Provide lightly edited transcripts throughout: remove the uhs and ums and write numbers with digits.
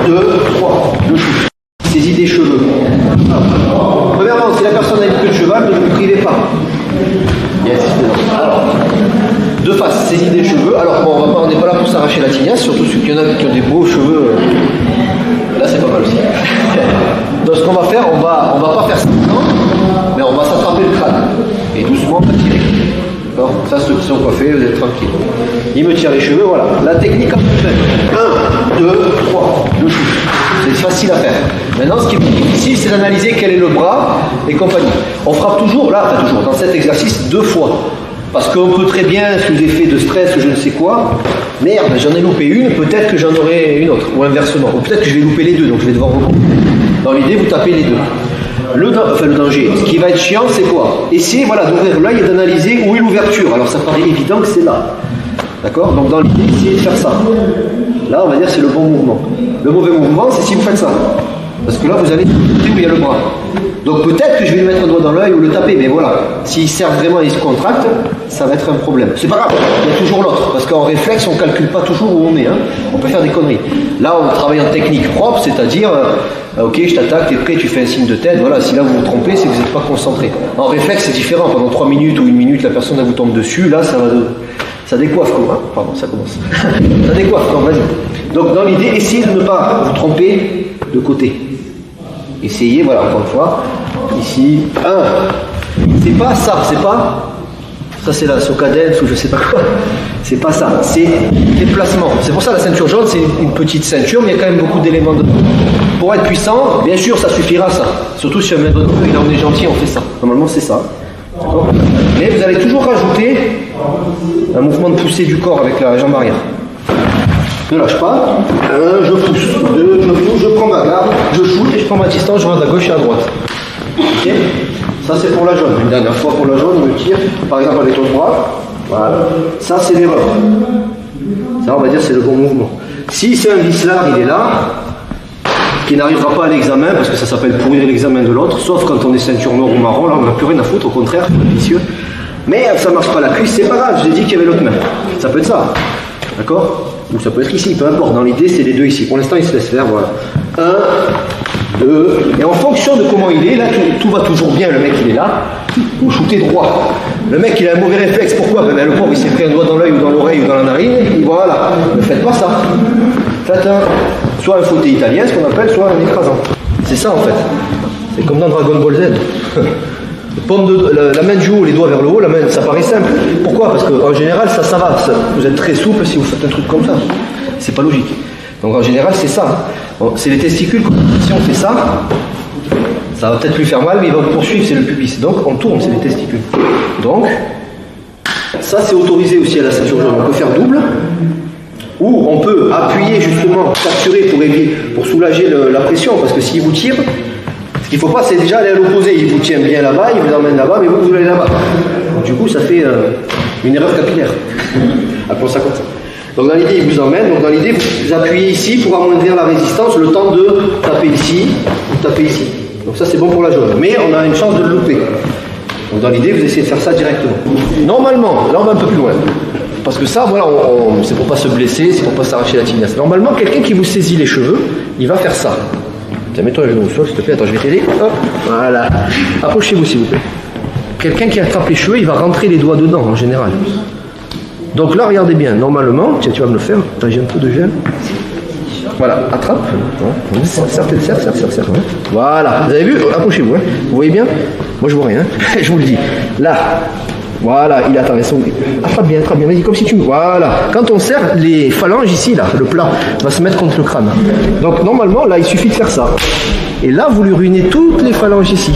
2, 3. Je shoot. Saisie des cheveux. Alors, premièrement, si la personne a une queue de cheval, ne vous privez pas. Yes. Alors, de face, saisie des cheveux. Alors, bon, on n'est pas là pour s'arracher la tignasse, surtout ceux qui en a qui ont des beaux cheveux. Là, c'est pas mal aussi. Donc, ce qu'on va faire, on va pas faire ça, mais on va s'attraper le crâne. Et doucement, on va tirer. D'accord. Ça, ceux qui sont coiffés, vous êtes tranquille. Il me tire les cheveux, voilà. La technique, 1, 2, 3, le shoot. C'est facile à faire. Maintenant, ce qui est plus difficile, c'est d'analyser quel est le bras et compagnie. On frappe toujours, dans cet exercice, 2 fois. Parce qu'on peut très bien, sous effet de stress ou je ne sais quoi, merde, j'en ai loupé une, peut-être que j'en aurai une autre, ou inversement. Ou peut-être que je vais louper les deux, donc je vais devoir reprendre. Dans l'idée, vous tapez les deux. Le danger, ce qui va être chiant, c'est quoi? Essayez d'ouvrir l'œil et d'analyser où est l'ouverture. Alors ça paraît évident que c'est là. D'accord? Donc dans l'idée, essayez de faire ça. Là, on va dire c'est le bon mouvement. Le mauvais mouvement, c'est si vous faites ça. Parce que là, vous allez où il y a le bras. Donc peut-être que je vais lui mettre un doigt dans l'œil ou le taper, mais voilà. S'il sert vraiment et il se contracte, ça va être un problème. C'est pas grave, il y a toujours l'autre. Parce qu'en réflexe, on ne calcule pas toujours où on est. Hein. On peut faire des conneries. Là, on travaille en technique propre, c'est-à-dire, ok, je t'attaque, t'es prêt, tu fais un signe de tête. Voilà, si là vous vous trompez, c'est que vous n'êtes pas concentré. En réflexe, c'est différent. Pendant 3 minutes ou 1 minute, la personne elle vous tombe dessus. Là, ça décoiffe, quoi. Hein. Pardon, ça commence. Ça décoiffe, non, vas-y. Donc, dans l'idée, essayez de ne pas vous tromper de côté. Essayez, voilà, encore une fois. Ici, 1. C'est pas ça, c'est pas. Ça, c'est la socadence ou je sais pas quoi. C'est pas ça, c'est déplacement. C'est pour ça la ceinture jaune, c'est une petite ceinture, mais il y a quand même beaucoup d'éléments dedans. Pour être puissant, bien sûr, ça suffira, ça. Surtout si on met votre œil, là on est gentil, on fait ça. Normalement, c'est ça. D'accord ? Mais vous allez toujours rajouter un mouvement de poussée du corps avec la jambe arrière. Ne lâche pas. 1, je pousse. 2, je pousse, je prends ma garde, je shoot et je prends ma distance, je rentre à gauche et à droite. Ok ? Ça c'est pour la jaune. Une dernière fois pour la jaune, on me tire, par exemple avec l'autre bras. Voilà. Ça c'est l'erreur. Ça on va dire c'est le bon mouvement. Si c'est un vicelard, il est là, qui n'arrivera pas à l'examen, parce que ça s'appelle pourrir l'examen de l'autre, sauf quand on est ceinture noire ou marron, là on n'a plus rien à foutre, au contraire, c'est vicieux. Mais ça marche pas la cuisse, c'est pas grave, je l'ai dit qu'il y avait l'autre main. Ça peut être ça. D'accord ? Ou ça peut être ici, peu importe. Dans l'idée, c'est les deux ici. Pour l'instant, il se laisse faire, voilà. 1, 2, et en fonction de comment il est, là, tout va toujours bien. Le mec, il est là, vous shootez droit. Le mec, il a un mauvais réflexe. Pourquoi ? Le pauvre, il s'est pris un doigt dans l'œil ou dans l'oreille ou dans la narine, et voilà. Ne faites pas ça. Faites soit un fauteuil italien, ce qu'on appelle, soit un écrasant. C'est ça, en fait. C'est comme dans Dragon Ball Z. La main du haut, les doigts vers le haut, la main, ça paraît simple. Pourquoi ? Parce qu'en général, ça va. Vous êtes très souple si vous faites un truc comme ça. C'est pas logique. Donc en général, c'est ça. Bon, c'est les testicules. Si on fait ça, ça va peut-être lui faire mal, mais il va vous poursuivre, c'est le pubis. Donc on tourne, c'est les testicules. Donc, ça c'est autorisé aussi à la ceinture jaune. On peut faire double, ou on peut appuyer justement, capturer pour soulager la pression, parce que s'il vous tire, ce qu'il ne faut pas, c'est déjà aller à l'opposé. Il vous tient bien là-bas, il vous emmène là-bas, mais vous allez là-bas. Donc, du coup, ça fait une erreur capillaire. Appelons ça comme ça. Donc, dans l'idée, il vous emmène. Donc, dans l'idée, vous appuyez ici pour amoindrir la résistance, le temps de taper ici ou taper ici. Donc, ça, c'est bon pour la jaune. Mais on a une chance de le louper. Donc, dans l'idée, vous essayez de faire ça directement. Normalement, là, on va un peu plus loin. Parce que ça, voilà, c'est pour pas se blesser, c'est pour pas s'arracher la tignasse. Normalement, quelqu'un qui vous saisit les cheveux, il va faire ça. Tiens, mets-toi le genou au sol, s'il te plaît. Attends, je vais t'aider. Hop, voilà. Approchez-vous, s'il vous plaît. Quelqu'un qui attrape les cheveux, il va rentrer les doigts dedans, en général. Donc là, regardez bien. Normalement, tiens, tu vas me le faire. Attends, j'ai un peu de gel. Voilà, attrape. Serre. Voilà. Vous avez vu ? Approchez-vous. Hein. Vous voyez bien ? Moi, je vois rien. Je vous le dis. Là. Voilà, il attend. Attrape bien. Vas-y, comme si tu... Voilà. Quand on serre, les phalanges ici, là, le plat, va se mettre contre le crâne. Donc, normalement, là, il suffit de faire ça. Et là, vous lui ruinez toutes les phalanges ici.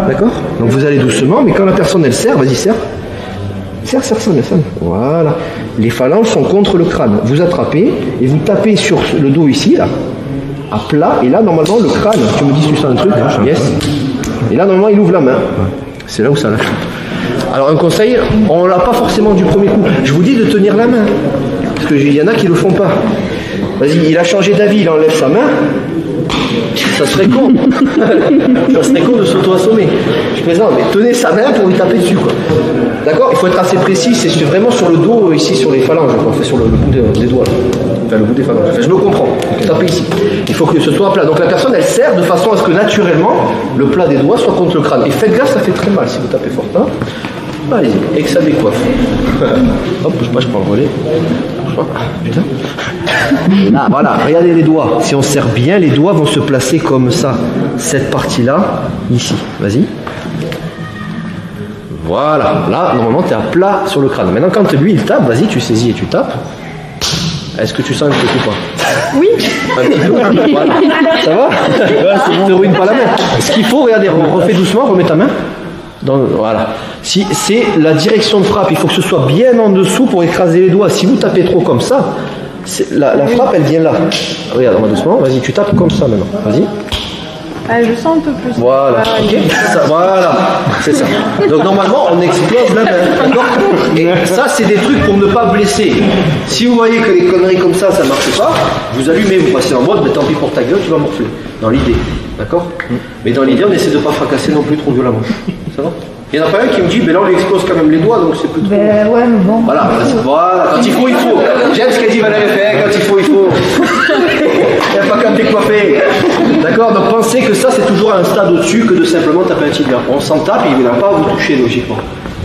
D'accord ? Donc, vous allez doucement, mais quand la personne, elle serre, vas-y, serre. Serre. Voilà. Les phalanges sont contre le crâne. Vous attrapez et vous tapez sur le dos ici, là, à plat. Et là, normalement, le crâne, tu me dis si tu sens un truc, yes. Et là, normalement, il ouvre la main. C'est là où ça lâche. Alors un conseil, on l'a pas forcément du premier coup. Je vous dis de tenir la main. Parce qu'il y en a qui le font pas. Vas-y, il a changé d'avis, il enlève sa main. Ça serait con. Ça serait con de s'auto-assommer. Je plaisante, mais tenez sa main pour lui taper dessus, quoi. D'accord ? Il faut être assez précis, c'est vraiment sur le dos, ici, sur les phalanges, on fait sur le bout des doigts. enfin, le bout des phalanges. Enfin, je me comprends. Tapez ici. Il faut que ce soit plat. Donc la personne, elle serre de façon à ce que naturellement, le plat des doigts soit contre le crâne. Et faites gaffe, ça fait très mal si vous tapez fort. Hein. Allez-y, et que ça décoiffe. Hop, bouge pas, je prends le relais. Bouge pas. Putain. Là, voilà, regardez les doigts. Si on serre bien, les doigts vont se placer comme ça. Cette partie-là, ici. Vas-y. Voilà. Là, normalement, tu es à plat sur le crâne. Maintenant, quand lui, il tape, vas-y, tu saisis et tu tapes. Est-ce que tu sens un petit coup ou pas? Oui. Un petit coup. Voilà. Ça va? Ne te ruine pas la main. Ce qu'il faut, regardez, refais doucement, remets ta main. Voilà. Si c'est la direction de frappe, il faut que ce soit bien en dessous pour écraser les doigts. Si vous tapez trop comme ça, la frappe elle vient là. Regarde, on va doucement. Vas-y, tu tapes comme ça maintenant. Vas-y. Ah, je sens un peu plus. Voilà. Okay. Voilà. C'est ça. Donc normalement, on explose la main. D'accord. Et ça, c'est des trucs pour ne pas blesser. Si vous voyez que les conneries comme ça marche pas, vous allumez, vous passez en mode, mais tant pis pour ta gueule, tu vas morfler. Dans l'idée. D'accord. Mais dans l'idée, on essaie de ne pas fracasser non plus trop violemment. Ça va? Il y en a pas un qui me dit, mais là on lui explose quand même les doigts, donc c'est plus trop. Ben ouais, mais bon. Voilà, quand il faut, il faut. J'aime ce qu'a dit Valérie Ferrer, quand il faut, il faut. Il n'y a pas qu'à me décoiffer. D'accord. Donc pensez que ça, c'est toujours un stade au-dessus que de simplement taper un tibia. On s'en tape, il ne va pas vous toucher logiquement.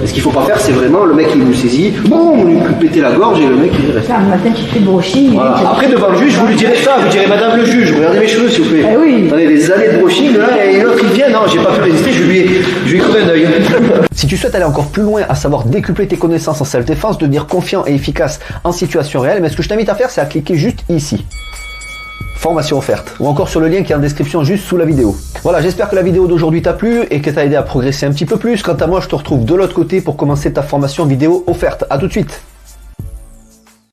Et ce qu'il ne faut pas faire, c'est vraiment le mec qui vous saisit, bon, on lui péter la gorge et le mec il reste. Ça, le matin, tu fais brushing. Voilà. Après, devant le juge, vous lui direz ça, vous direz Madame le juge, regardez mes cheveux s'il vous plaît. Eh oui. Attendez, des années de brushing, là, et l'autre il vient, non, j'ai pas pu résister, je lui ai crevé un œil. Si tu souhaites aller encore plus loin, à savoir décupler tes connaissances en self-défense, devenir confiant et efficace en situation réelle, mais ce que je t'invite à faire, c'est à cliquer juste ici. Formation offerte, ou encore sur le lien qui est en description juste sous la vidéo. Voilà, j'espère que la vidéo d'aujourd'hui t'a plu et que t'a aidé à progresser un petit peu plus. Quant à moi, je te retrouve de l'autre côté pour commencer ta formation vidéo offerte. À tout de suite.